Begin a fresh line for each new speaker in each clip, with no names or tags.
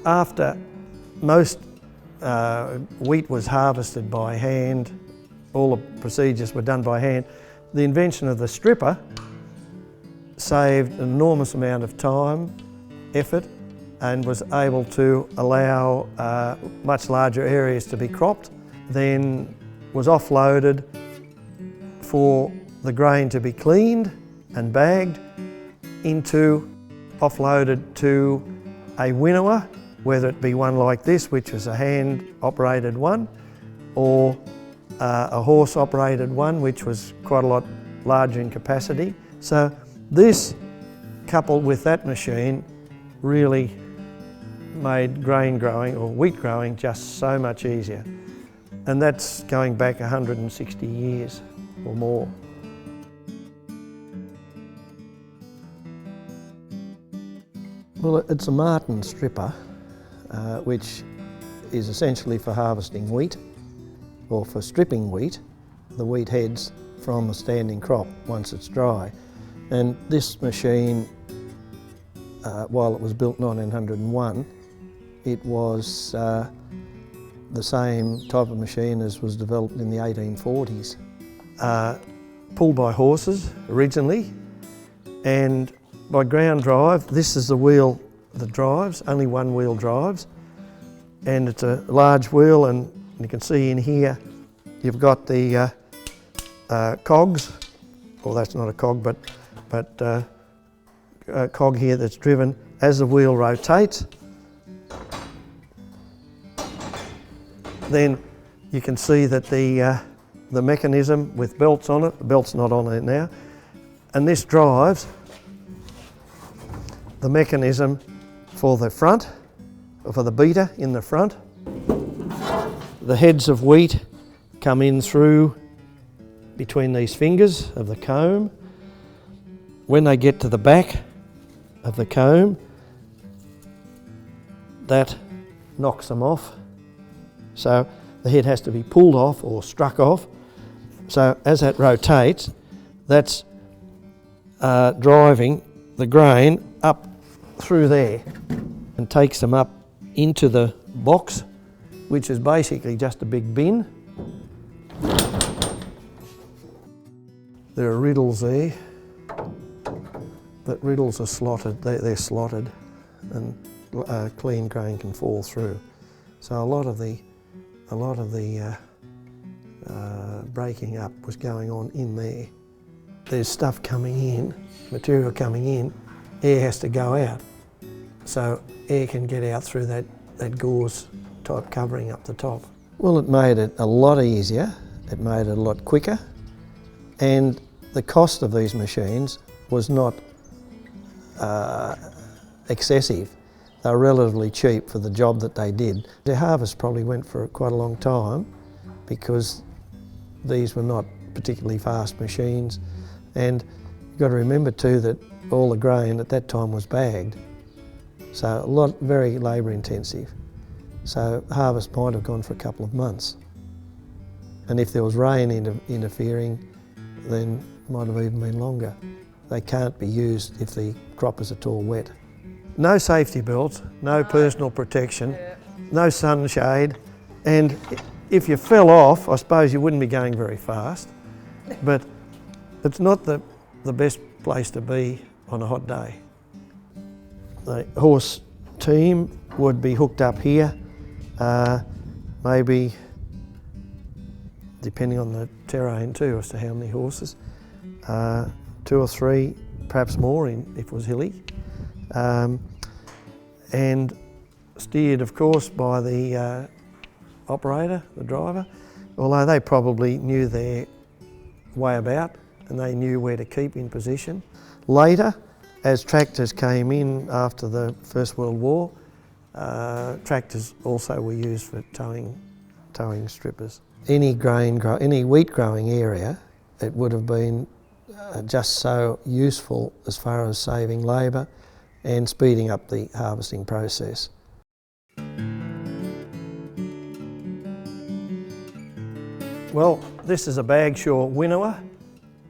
After most wheat was harvested by hand, all the procedures were done by hand, the invention of the stripper saved an enormous amount of time, effort, and was able to allow much larger areas to be cropped, then was offloaded for the grain to be cleaned and bagged offloaded to a winnower, whether it be one like this, which was a hand-operated one, or a horse-operated one, which was quite a lot larger in capacity. So this, coupled with that machine, really made grain growing or wheat growing just so much easier. And that's going back 160 years or more. Well, it's a Martin stripper, which is essentially for harvesting wheat or for stripping wheat, the wheat heads from a standing crop once it's dry. And this machine, while it was built 1901, it was the same type of machine as was developed in the 1840s. Pulled by horses originally, and by ground drive. This is the wheel that drives, only one wheel drives, and it's a large wheel, and you can see in here you've got the cogs, well that's not a cog, but a cog here that's driven as the wheel rotates. Then you can see that the mechanism with belts on it, the belt's not on it now, and this drives the mechanism for the front, or for the beater in the front. The heads of wheat come in through between these fingers of the comb. When they get to the back of the comb, that knocks them off. So the head has to be pulled off or struck off. So as that rotates, that's driving the grain up through there and takes them up into the box, which is basically just a big bin. There are riddles there, but riddles are slotted, they're slotted, and clean grain can fall through. So a lot of the breaking up was going on in there. There's stuff coming in, material coming in, air has to go out. So air can get out through that gauze type covering up the top. Well, it made it a lot easier, it made it a lot quicker, and the cost of these machines was not excessive. They were relatively cheap for the job that they did. Their harvest probably went for quite a long time because these were not particularly fast machines. And you've got to remember too that all the grain at that time was bagged. So very labour intensive. So harvest might have gone for a couple of months. And if there was rain interfering, then it might have even been longer. They can't be used if the crop is at all wet. No safety belts, no personal protection, no sunshade, and if you fell off, I suppose you wouldn't be going very fast, but it's not the best place to be on a hot day. The horse team would be hooked up here, maybe, depending on the terrain too, as to how many horses, 2 or 3, perhaps more if it was hilly. And steered, of course, by the operator, the driver, although they probably knew their way about and they knew where to keep in position. Later, as tractors came in after the First World War, tractors also were used for towing strippers. Any wheat growing area, it would have been just so useful as far as saving labour and speeding up the harvesting process. Well, this is a Bagshaw winnower,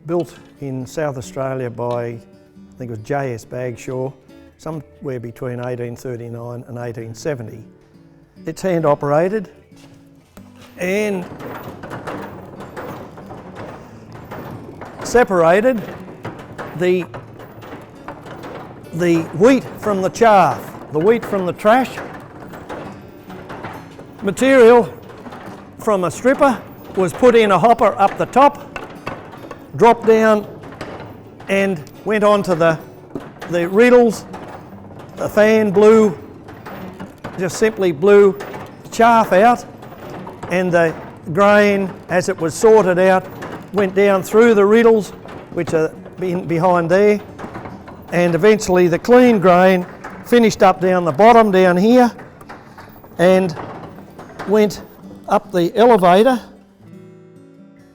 built in South Australia by, I think it was J.S. Bagshaw, somewhere between 1839 and 1870. It's hand operated and separated the wheat from the chaff, the wheat from the trash. Material from a stripper was put in a hopper up the top, dropped down and went onto the riddles. The fan just simply blew the chaff out, and the grain, as it was sorted out, went down through the riddles, which are behind there, and eventually the clean grain finished up down the bottom down here and went up the elevator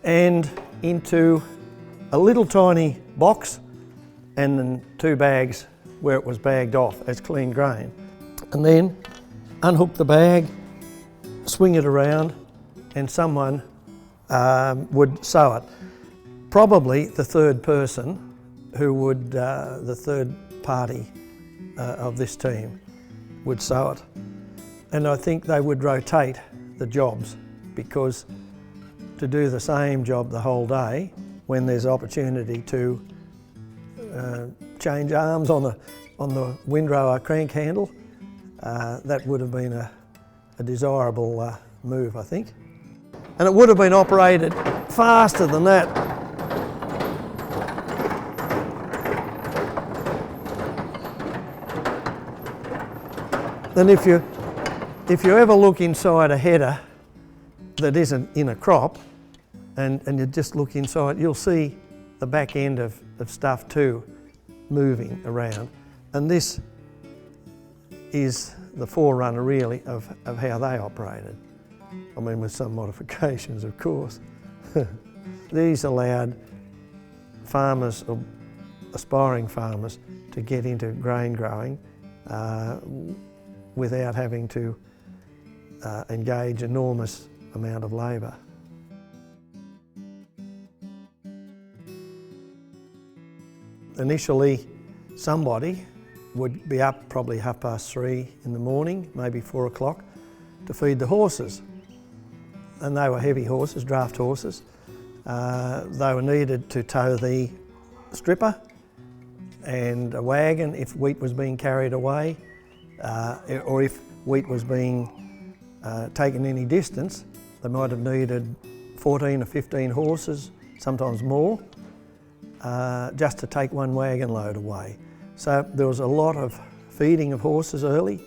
and into a little tiny box and then 2 bags where it was bagged off as clean grain. And then unhook the bag, swing it around, and someone would sew it. Probably the third person who would, the third party of this team would sew it. And I think they would rotate the jobs, because to do the same job the whole day when there's opportunity to change arms on the windrow or crank handle, that would have been a desirable move, I think. And it would have been operated faster than that. Then if you ever look inside a header that isn't in a crop, and you just look inside, you'll see the back end of stuff too moving around. And this is the forerunner really of how they operated. I mean, with some modifications, of course. These allowed farmers, or aspiring farmers, to get into grain growing without having to engage enormous amount of labour. Initially, somebody would be up probably 3:30 in the morning, maybe 4 o'clock, to feed the horses. And they were heavy horses, draft horses. They were needed to tow the stripper and a wagon if wheat was being carried away, or if wheat was being taken any distance. They might have needed 14 or 15 horses, sometimes more, just to take one wagon load away. So there was a lot of feeding of horses early.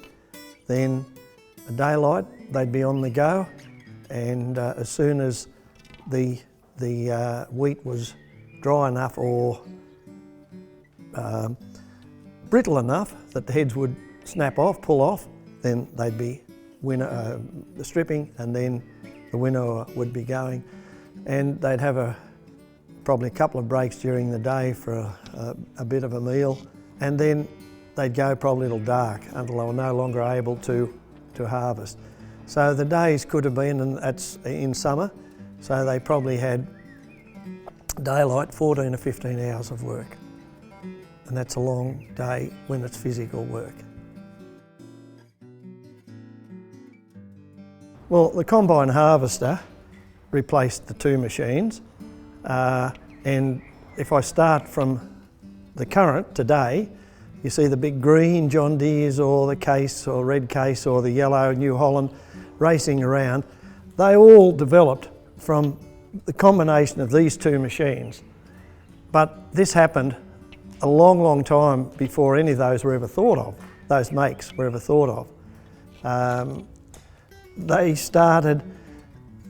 Then at daylight they'd be on the go, and as soon as the wheat was dry enough or brittle enough that the heads would snap off, pull off, then they'd be the stripping, and then the winnower would be going. And they'd have probably a couple of breaks during the day for a bit of a meal, and then they'd go probably till dark until they were no longer able to harvest. So the days could have been, and that's in summer, so they probably had daylight, 14 or 15 hours of work. And that's a long day when it's physical work. Well, the combine harvester replaced the 2 machines, and if I start from the current today, you see the big green John Deeres or the Case or Red Case or the yellow New Holland racing around. They all developed from the combination of these 2 machines. But this happened a long, long time before any of those were ever thought of, those makes were ever thought of. They started,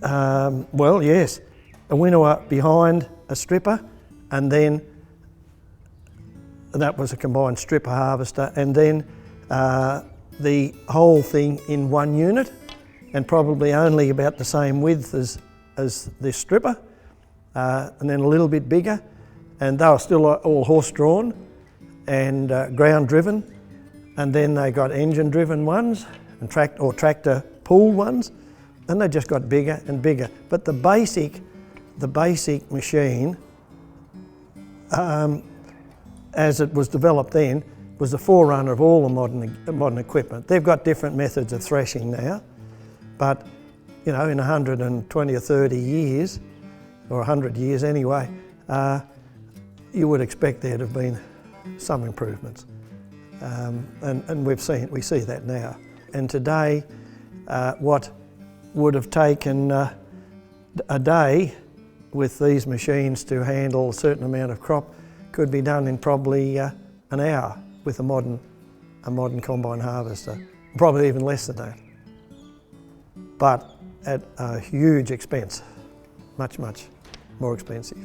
well, yes, a winnower behind a stripper, and then that was a combined stripper harvester, and then the whole thing in one unit, and probably only about the same width as this stripper, and then a little bit bigger, and they were still all horse-drawn and ground-driven, and then they got engine-driven ones and tractor-pulled ones, and they just got bigger and bigger. But the basic machine, as it was developed then, was the forerunner of all the modern equipment. They've got different methods of threshing now, but you know, in 120 or 30 years, or 100 years anyway, you would expect there to have been some improvements. And we see that now. And today, what would have taken a day with these machines to handle a certain amount of crop could be done in probably an hour with a modern combine harvester, probably even less than that. But at a huge expense, much more expensive.